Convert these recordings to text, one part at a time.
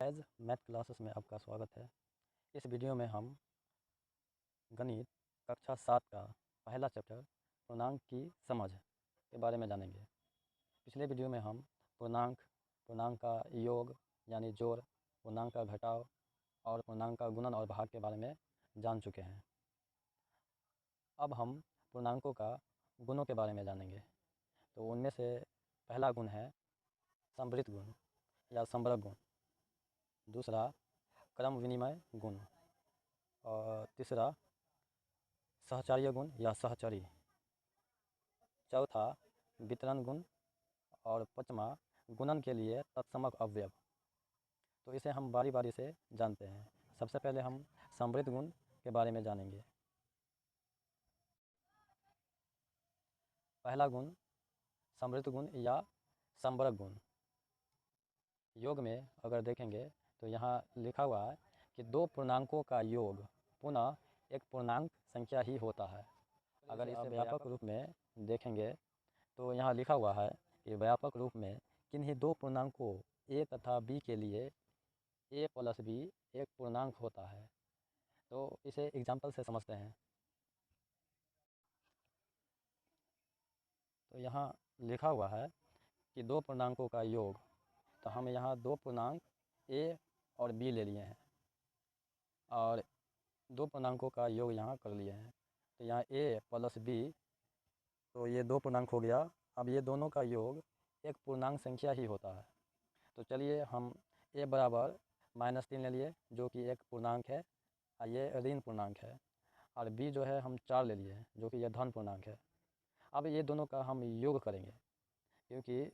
As math classes में आपका स्वागत है। इस वीडियो में हम गणित कक्षा 7 का पहला चैप्टर पूर्णांक की समझ के बारे में जानेंगे। पिछले वीडियो में हम पूर्णांक का योग यानी जोड़, पूर्णांक का घटाव और पूर्णांक का गुणन और भाग के बारे में जान चुके हैं। अब हम पूर्णांकों का गुणों के बारे में जानेंगे। तो उनमें से पहला गुण है संवृत गुण या संवरक गुण, दूसरा क्रम विनिमय गुण और तीसरा सहचर्य गुण या सहचरी, चौथा वितरण गुण और पाँचवा गुणन के लिए तत्समक अवयव। तो इसे हम बारी बारी से जानते हैं। सबसे पहले हम संवृत गुण के बारे में जानेंगे। पहला गुण संवृत गुण या संवरक गुण। योग में अगर देखेंगे तो यहाँ लिखा हुआ है कि दो पूर्णांकों का योग पुनः एक पूर्णांक संख्या ही होता है। अगर इसे व्यापक रूप में देखेंगे तो यहाँ लिखा हुआ है कि व्यापक रूप में किन्हीं दो पूर्णांकों a तथा b के लिए a प्लस b एक पूर्णांक होता है। तो इसे एग्जाम्पल से समझते हैं। तो यहाँ लिखा हुआ है कि दो पूर्णांकों का योग, तो हम यहाँ दो पूर्णांक a और b ले लिए हैं और दो पूर्णांकों का योग यहाँ कर लिए हैं। तो यहाँ a प्लस b, तो ये दो पूर्णांक हो गया। अब ये दोनों का योग एक पूर्णांक संख्या ही होता है। तो चलिए हम a बराबर -3 ले लिए जो कि एक पूर्णांक है, ये ऋण पूर्णांक है, और b जो है हम 4 ले लिए हैं जो कि यह धन पूर्णांक है। अब ये दोनों का हम योग करेंगे क्योंकि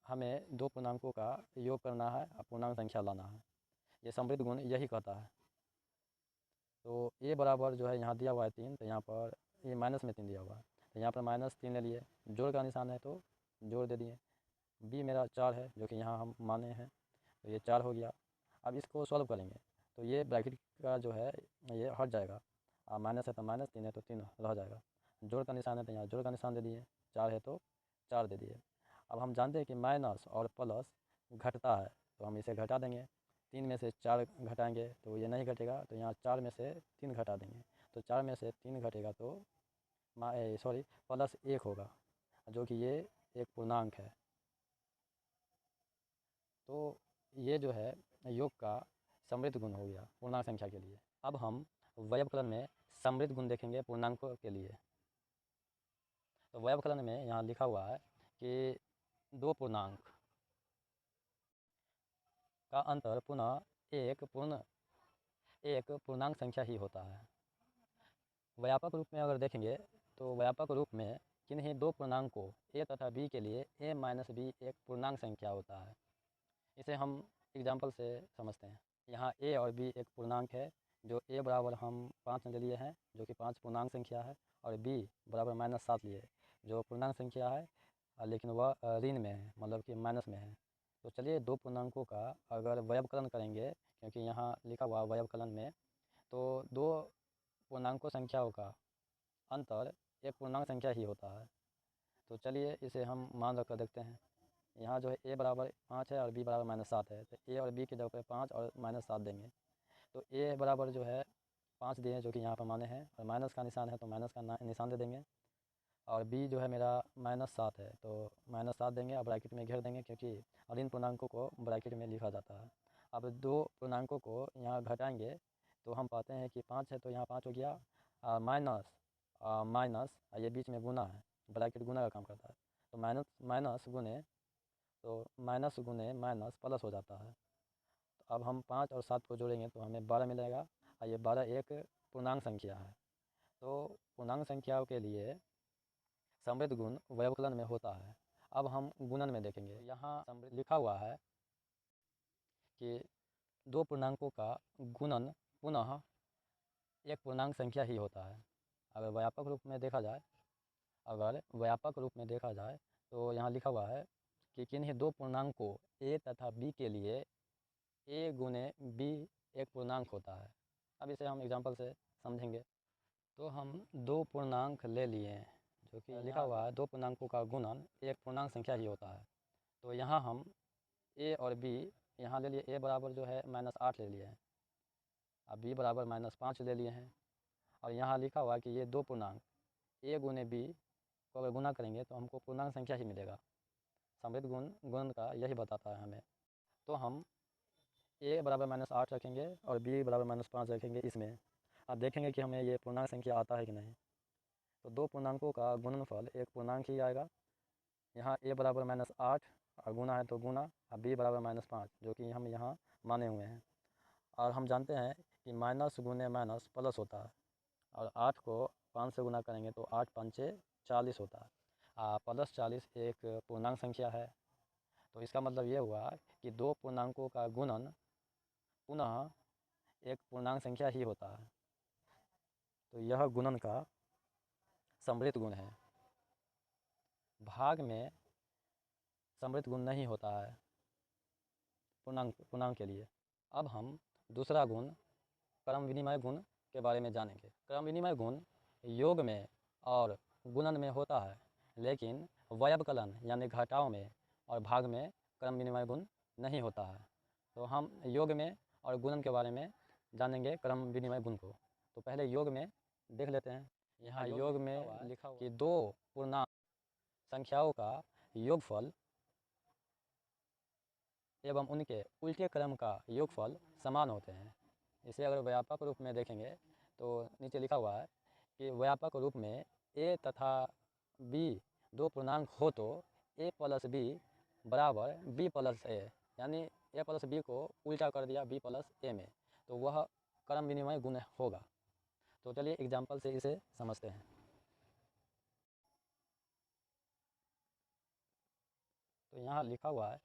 हमें दो पूर्णांकों का योग करना है और पूर्णांक संख्या लाना है। ये समृद्ध गुण यही कहता है। तो a बराबर जो है यहाँ दिया हुआ है 3, तो यहाँ पर ये माइनस में 3 दिया हुआ है, तो यहाँ पर -3 ले लिए, जोड़ का निशान है तो जोड़ दे दिए। b मेरा 4 है जो कि यहाँ हम माने हैं, तो ये 4 हो गया। अब इसको सॉल्व करेंगे तो ये ब्रैकेट का जो है ये हट जाएगा, और माइनस है तो माइनस, 3 है तो 3 रह जाएगा। जोड़ का निशान है तो यहाँ जोड़ का निशान दे दिए, 4 है तो 4 दे दिए। अब हम जानते हैं कि माइनस और प्लस घटता है, तो हम इसे घटा देंगे। 3 में से 4 घटाएंगे तो ये नहीं घटेगा, तो यहाँ 4 में से 3 घटा देंगे, तो 4 में से 3 घटेगा तो +1 होगा जो कि ये एक पूर्णांक है। तो ये जो है योग का समृद्ध गुण हो गया पूर्णांक संख्या के लिए। अब हम व्यवकलन में समृद्ध गुण देखेंगे पूर्णांकों के लिए। तो व्यवकलन में यहाँ लिखा हुआ है कि दो पूर्णांक का अंतर पुनः एक पूर्णांक संख्या ही होता है। व्यापक रूप में अगर देखेंगे तो व्यापक रूप में किन्हीं दो पूर्णांकों a तथा b के लिए a माइनस b एक पूर्णांक संख्या होता है। इसे हम एग्जाम्पल से समझते हैं। यहाँ a और b एक पूर्णांक है, जो a बराबर हम 5 ले लिए हैं जो कि 5 पूर्णांक संख्या है, और b बराबर -7 लिए जो पूर्णांक संख्या है, लेकिन वह ऋण में है, मतलब कि माइनस में है। तो चलिए दो पूर्णांकों का अगर व्यवकलन करेंगे, क्योंकि यहाँ लिखा हुआ व्यवकलन में तो दो पूर्णांकों संख्याओं का अंतर एक पूर्णांक संख्या ही होता है। तो चलिए इसे हम मान रख कर देखते हैं। यहाँ जो है a बराबर 5 है और b बराबर -7 है, तो a और b की जगह पे 5 और -7 देंगे। तो a बराबर जो है 5 दिए जो कि यहाँ पर माने हैं, और माइनस का निशान है तो माइनस का निशान दे देंगे, और b जो है मेरा -7 है तो -7 देंगे और ब्रैकेट में घेर देंगे, क्योंकि ऋण पूर्णांकों को ब्रैकेट में लिखा जाता है। अब दो पूर्णांकों को यहाँ घटाएंगे तो हम पाते हैं कि 5 है तो यहाँ 5 हो गया, माइनस ये बीच में गुना है, ब्रैकेट गुना का काम करता है, तो माइनस गुने माइनस प्लस हो जाता है। तो अब हम 5 और 7 को जोड़ेंगे तो हमें 12 मिलेगा, और ये 12 एक पूर्णांक संख्या है। तो पूर्णांक संख्याओं के लिए समृद्ध गुण व्यवकलन में होता है। अब हम गुणन में देखेंगे। यहाँ समृद्ध लिखा हुआ है कि दो पूर्णांकों का गुणन पुनः एक पूर्णांक संख्या ही होता है। अगर व्यापक रूप में देखा जाए तो यहाँ लिखा हुआ है कि किन्हीं दो पूर्णांकों a तथा b के लिए a गुने b एक पूर्णांक होता है। अब इसे हम एग्जांपल से समझेंगे। तो हम दो पूर्णांक ले लिए हैं, जो कि लिखा हुआ है दो पूर्णांकों का गुणन एक पूर्णांक संख्या ही होता है। तो यहाँ हम a और b यहाँ ले लिए a बराबर जो है -8 ले लिए हैं, अब b बराबर -5 ले लिए हैं, और यहाँ लिखा हुआ है कि ये दो पूर्णांक a गुने b को अगर गुना करेंगे तो हमको पूर्णांक संख्या ही मिलेगा। समृद्ध गुण का यही बताता है हमें। तो हम a बराबर -8 रखेंगे और b बराबर -5 रखेंगे इसमें। अब देखेंगे कि हमें ये पूर्णांक संख्या आता है कि नहीं। तो दो पूर्णांकों का गुणनफल एक पूर्णांक ही आएगा। यहाँ a बराबर -8 और गुना है तो गुना, और b बराबर -5 जो कि हम यहाँ माने हुए हैं। और हम जानते हैं कि माइनस गुने माइनस प्लस होता है, और 8 को 5 से गुना करेंगे तो 8 पंचे 40 होता है। प्लस 40 एक पूर्णांक संख्या है। तो इसका मतलब ये हुआ कि दो पूर्णांकों का गुणन पुनः एक पूर्णांक संख्या ही होता है। तो यह गुणन का समृद्ध गुण है। भाग में समृद्ध गुण नहीं होता है पूर्णांक के लिए। अब हम दूसरा गुण क्रम विनिमय गुण के बारे में जानेंगे। क्रम विनिमय गुण योग में और गुणन में होता है, लेकिन व्यवकलन यानी घटाव में और भाग में क्रम विनिमय गुण नहीं होता है। तो हम योग में और गुणन के बारे में जानेंगे क्रम विनिमय गुण को। तो पहले योग में देख लेते हैं। यहाँ योग में लिखा हुआ कि दो पूर्णांक संख्याओं का योगफल एवं उनके उल्टे क्रम का योगफल समान होते हैं। इसे अगर व्यापक रूप में देखेंगे तो नीचे लिखा हुआ है कि व्यापक रूप में a तथा b दो पूर्णांक हो तो a प्लस b बराबर b प्लस a, यानी a प्लस b को उल्टा कर दिया b प्लस a में, तो वह क्रम विनिमय गुण होगा। तो चलिए एग्जाम्पल से इसे समझते हैं। तो यहाँ लिखा हुआ है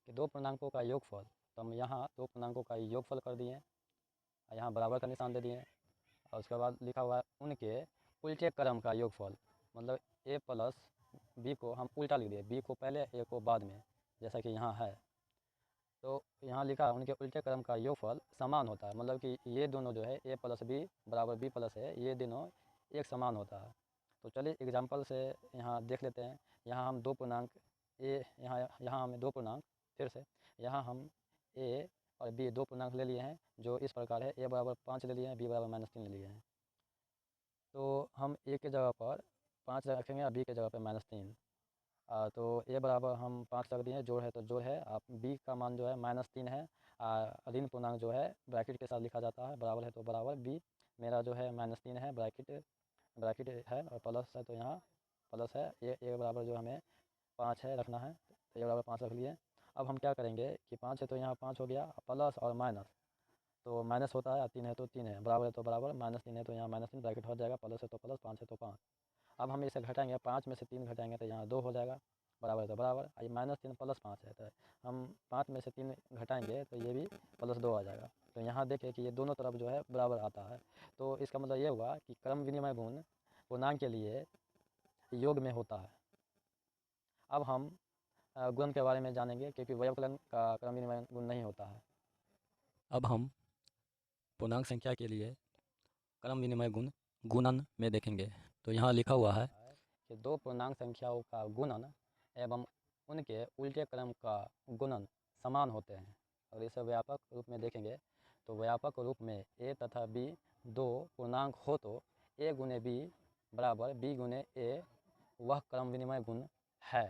कि दो पूर्णांकों का योगफल, तो हम यहाँ दो पूर्णांकों का योगफल कर दिए, यहाँ बराबर का निशान दे दिए, और उसके बाद लिखा हुआ है उनके उल्टे क्रम का योगफल, मतलब a प्लस b को हम उल्टा लिख दिए, b को पहले a को बाद में, जैसा कि यहाँ है। तो यहाँ लिखा है उनके उल्टे क्रम का योगफल समान होता है, मतलब कि ये दोनों जो है a प्लस b बराबर b प्लस a, ये दोनों एक समान होता है। तो चलिए एग्जाम्पल से यहाँ देख लेते हैं। यहाँ हम दो पूर्णांक a, यहाँ हमें दो पूर्णांक, फिर से यहाँ हम a और b दो पूर्णांक ले लिए हैं, जो इस प्रकार है। a बराबर 5 ले लिए हैं, b बराबर -3 ले लिए हैं। तो हम a के जगह पर 5 रखेंगे और b के जगह पर -3। तो a बराबर हम 5 रख दिए, जोड़ है तो जोड़ है। आप b का मान जो है -3 है, ऋण पूर्णांक जो है ब्रैकेट के साथ लिखा जाता है, बराबर है तो बराबर। b मेरा जो है -3 है, ब्रैकेट है, और प्लस है तो यहाँ प्लस है। a बराबर जो हमें 5 है रखना है, तो a बराबर 5 रख लिए। अब हम क्या करेंगे कि 5 है तो यहाँ 5 हो गया, प्लस और माइनस, तो माइनस होता है, 3 है तो 3 है, बराबर है तो बराबर, -3 है तो यहाँ -3 ब्रैकेट हो जाएगा, प्लस है तो प्लस, 5 है तो 5। अब हम इसे घटाएंगे, 5 में से 3 घटाएंगे तो यहाँ 2 हो जाएगा, बराबर है तो बराबर। ये -3 प्लस 5 है, तो हम 5 में से 3 घटाएंगे तो ये भी +2 आ जाएगा। तो यहाँ देखें कि ये दोनों तरफ जो है बराबर आता है। तो इसका मतलब ये हुआ कि क्रम विनिमय गुण पूर्णांक के लिए योग में होता है। अब हम गुण के बारे में जानेंगे, क्योंकि व्यवकलन का क्रम विनिमय गुण नहीं होता है। अब हम पूर्णांक संख्या के लिए क्रम विनिमय गुण गुणन में देखेंगे। तो यहाँ लिखा हुआ है कि दो पूर्णांक संख्याओं का गुणन एवं उनके उल्टे क्रम का गुणन समान होते हैं। और इसे व्यापक रूप में देखेंगे तो व्यापक रूप में a तथा b दो पूर्णांक हो तो a गुने b बराबर b गुने a वह क्रम विनिमय गुण है।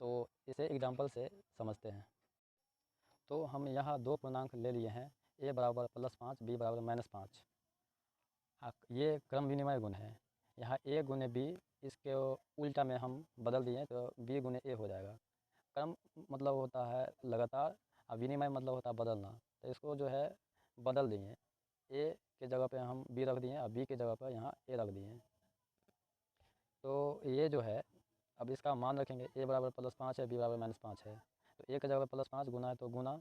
तो इसे एग्जाम्पल से समझते हैं। तो हम यहाँ दो पूर्णांक ले लिए हैं, a बराबर +5, b बराबर -5। ये क्रम विनिमय गुण है। यहाँ a गुने b, इसके उल्टा में हम बदल दिए तो b गुने a हो जाएगा। क्रम मतलब होता है लगातार, और विनिमय मतलब होता है बदलना। तो इसको जो है बदल दिए, a के जगह पे हम b रख दिए और b के जगह पर यहाँ a रख दिए। तो ये जो है, अब इसका मान रखेंगे, a बराबर +5 है, b बराबर -5 है। तो a के जगह पर +5 गुना है तो गुना,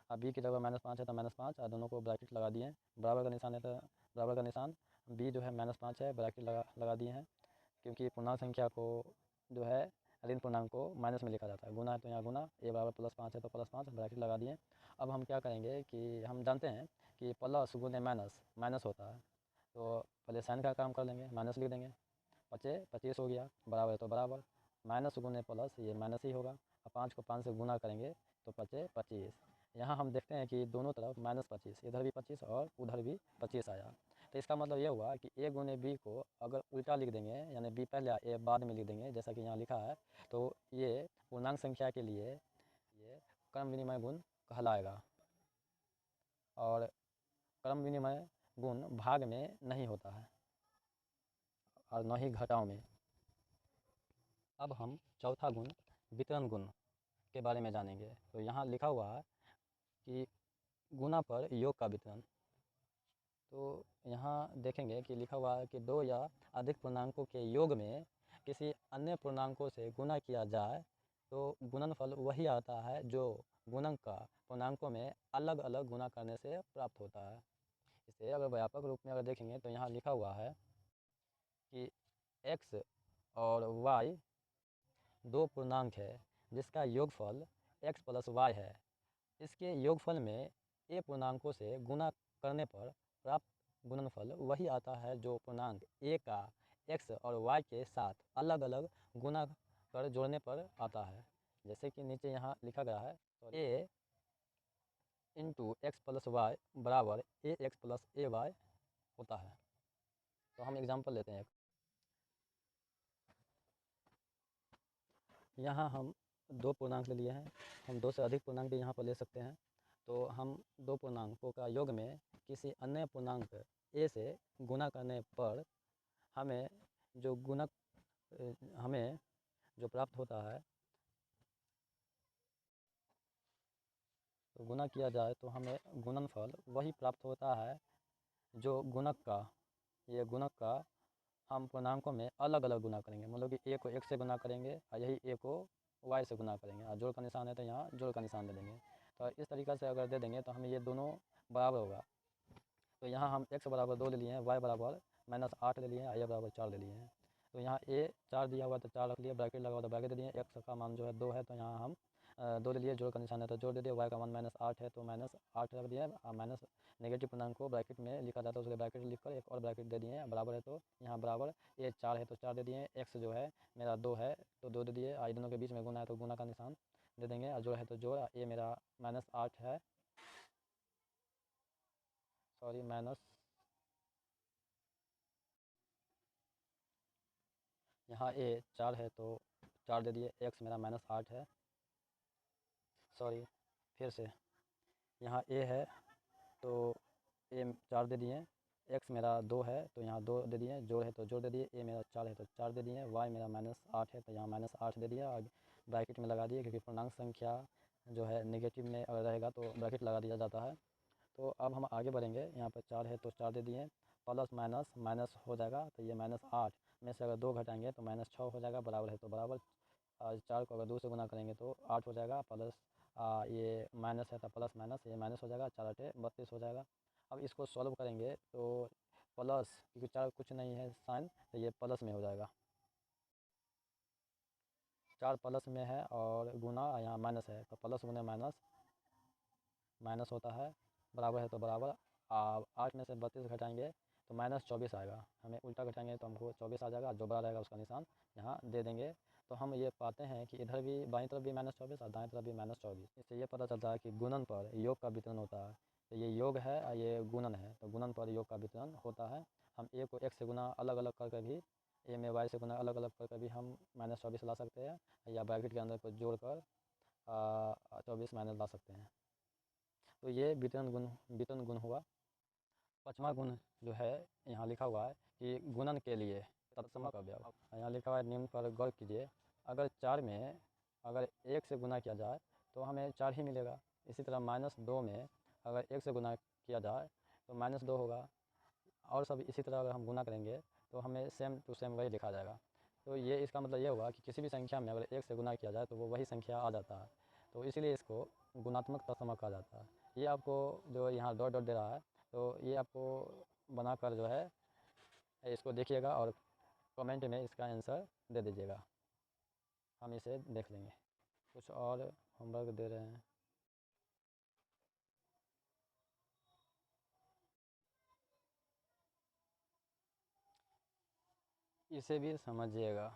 और b की जगह -5 है तो -5, और दोनों को ब्रैकेट लगा दिए। बराबर का निशान है तो बराबर का निशान, b जो है -5 है, ब्रैकेट लगा दिए हैं, क्योंकि पूर्णांक संख्या को जो है ऋण पूर्णांक को माइनस में लिखा जाता है। गुना है तो यहाँ गुना, a बराबर +5 है तो +5, ब्रैकेट लगा दिए। अब हम क्या करेंगे कि हम जानते हैं कि प्लस गुने माइनस होता है, तो पहले साइन का काम कर लेंगे, माइनस लिख देंगे। 25 हो गया, बराबर है तो बराबर, माइनस गुने प्लस ये माइनस ही होगा, और 5 को 5 से गुना करेंगे तो 25। यहाँ हम देखते हैं कि दोनों तरफ -25, इधर भी 25 और उधर भी 25 आया। तो इसका मतलब ये हुआ कि a गुने b को अगर उल्टा लिख देंगे, यानी b पहले a बाद में लिख देंगे, जैसा कि यहाँ लिखा है, तो ये पूर्णांक संख्या के लिए ये क्रम विनिमय गुण कहलाएगा। और क्रम विनिमय गुण भाग में नहीं होता है और न ही घटाव में। अब हम चौथा गुण वितरण गुण के बारे में जानेंगे। तो यहाँ लिखा हुआ है कि गुना पर योग का वितरण। तो यहाँ देखेंगे कि लिखा हुआ है कि दो या अधिक पूर्णांकों के योग में किसी अन्य पूर्णांकों से गुना किया जाए तो गुणनफल वही आता है जो गुणक का पूर्णांकों में अलग अलग गुना करने से प्राप्त होता है। इसे अगर व्यापक रूप में अगर देखेंगे तो यहाँ लिखा हुआ है कि x और y दो पूर्णांक है जिसका योगफल x प्लस y है। इसके योगफल में a पूर्णांकों से गुना करने पर प्राप्त गुणनफल वही आता है जो पूर्णांक a का x और y के साथ अलग अलग गुना कर जोड़ने पर आता है। जैसे कि नीचे यहाँ लिखा गया है, तो a into x plus y बराबर a x plus a y होता है। तो हम एग्जांपल लेते हैं। यहाँ हम दो पूर्णांक ले लिए हैं, हम दो से अधिक पूर्णांक भी यहाँ पर ले सकते हैं। तो हम दो पूर्णांकों का योग में किसी अन्य पूर्णांक a से गुना करने पर हमें जो गुणक हमें जो प्राप्त होता है, तो गुना किया जाए तो हमें गुणनफल वही प्राप्त होता है जो गुणक का, ये गुणक का हम पूर्णांकों में अलग अलग गुना करेंगे। मतलब कि a को x से गुना करेंगे और यही a को y से गुना करेंगे, और जोड़ का निशान है तो यहाँ जोड़ का निशान दे देंगे। तो इस तरीक़ा से अगर दे देंगे तो हमें ये दोनों बराबर होगा। तो यहाँ हम x बराबर 2 ले लिए हैं, y बराबर -8 ले लिए हैं, a बराबर 4 ले लिए हैं। तो यहाँ a 4 दिया हुआ तो 4 रख लिया, ब्रैकेट लगा हुआ तो ब्रैकेट दे दिए। x का मान जो है 2 है तो यहाँ हम 2 ले लिए, जोड़ का निशान है तो जोड़ दे दिए। y का मान -8 है तो -8 रख दिया। माइनस नेगेटिव पूर्णांक को ब्रैकेट में लिखा जाता है, उसके ब्रैकेट लिखकर एक और ब्रैकेट दे दिए। बराबर है तो यहाँ बराबर a 4 है तो 4 दे दिए। x जो है मेरा 2 है तो 2 दे दिए। दोनों के बीच में गुना है तो गुना का निशान दे देंगे, और जोड़ है तो जोड़। a मेरा -8 है, सॉरी यहाँ a 4 है तो 4 दे दिए। x मेरा -8 है, सॉरी फिर से यहाँ a है तो a 4 दे दिए। x मेरा 2 है तो यहाँ 2 दे दिए, जोड़ है तो जोड़ दे दिए। a मेरा 4 है तो 4 दे दिए। y मेरा -8 है तो यहाँ -8 दे दिया और ब्रैकेट में लगा दिए, क्योंकि पूर्णांक संख्या जो है नेगेटिव में अगर रहेगा तो ब्रैकेट लगा दिया जाता है। तो अब हम आगे बढ़ेंगे। यहाँ पर 4 है तो 4 दे दिए, प्लस माइनस माइनस हो जाएगा तो ये -8 में से अगर 2 घटाएंगे तो -6 हो जाएगा। बराबर है तो बराबर, 4 को अगर 2 से गुना करेंगे तो 8 हो जाएगा। प्लस ये माइनस है तो प्लस माइनस ये माइनस हो जाएगा, 4 8 32 हो जाएगा। अब इसको सॉल्व करेंगे तो प्लस, क्योंकि 4 कुछ नहीं है साइन, तो ये प्लस में हो जाएगा। 4 प्लस में है और गुना यहाँ माइनस है तो प्लस गुना माइनस माइनस होता है। बराबर है तो बराबर। 8 में से 32 घटाएंगे तो -24 आएगा। हमें उल्टा घटाएंगे तो हमको 24 आ जाएगा, जो बड़ा रहेगा उसका निशान यहाँ दे देंगे। तो हम ये पाते हैं कि इधर भी बाईं तरफ भी -24 और दाएं तरफ भी -24। इससे ये पता चलता है कि गुणन पर योग का वितरण होता है। तो ये योग है और ये गुणन है, तो गुणन पर योग का वितरण होता है। हम a को x से गुना अलग अलग करके भी, a में y से गुना अलग अलग करके भी हम -24 ला सकते हैं, या ब्रैकेट के अंदर को जोड़ कर 24 माइनस ला सकते हैं। तो ये वितरण गुण हुआ। पाँचवा गुण जो है यहाँ लिखा हुआ है कि गुणन के लिए तत्समक अवयव। यहाँ लिखा हुआ है, निम्न पर गौर कीजिए। अगर 4 में अगर 1 से गुना किया जाए तो हमें 4 ही मिलेगा। इसी तरह -2 में अगर 1 से गुना किया जाए तो -2 होगा। और सब इसी तरह अगर हम गुना करेंगे तो हमें सेम टू सेम वही लिखा जाएगा। तो ये इसका मतलब ये हुआ कि किसी भी संख्या में अगर 1 से गुना किया जाए तो वो वही संख्या आ जाता है। तो इसीलिए इसको गुणात्मक तत्समक कहा जाता है। ये आपको जो यहाँ डॉट डॉट दे रहा है, तो ये आपको बनाकर जो है इसको देखिएगा और कमेंट में इसका आंसर दे दीजिएगा, हम इसे देख लेंगे। कुछ और होमवर्क दे रहे हैं, इसे भी समझिएगा।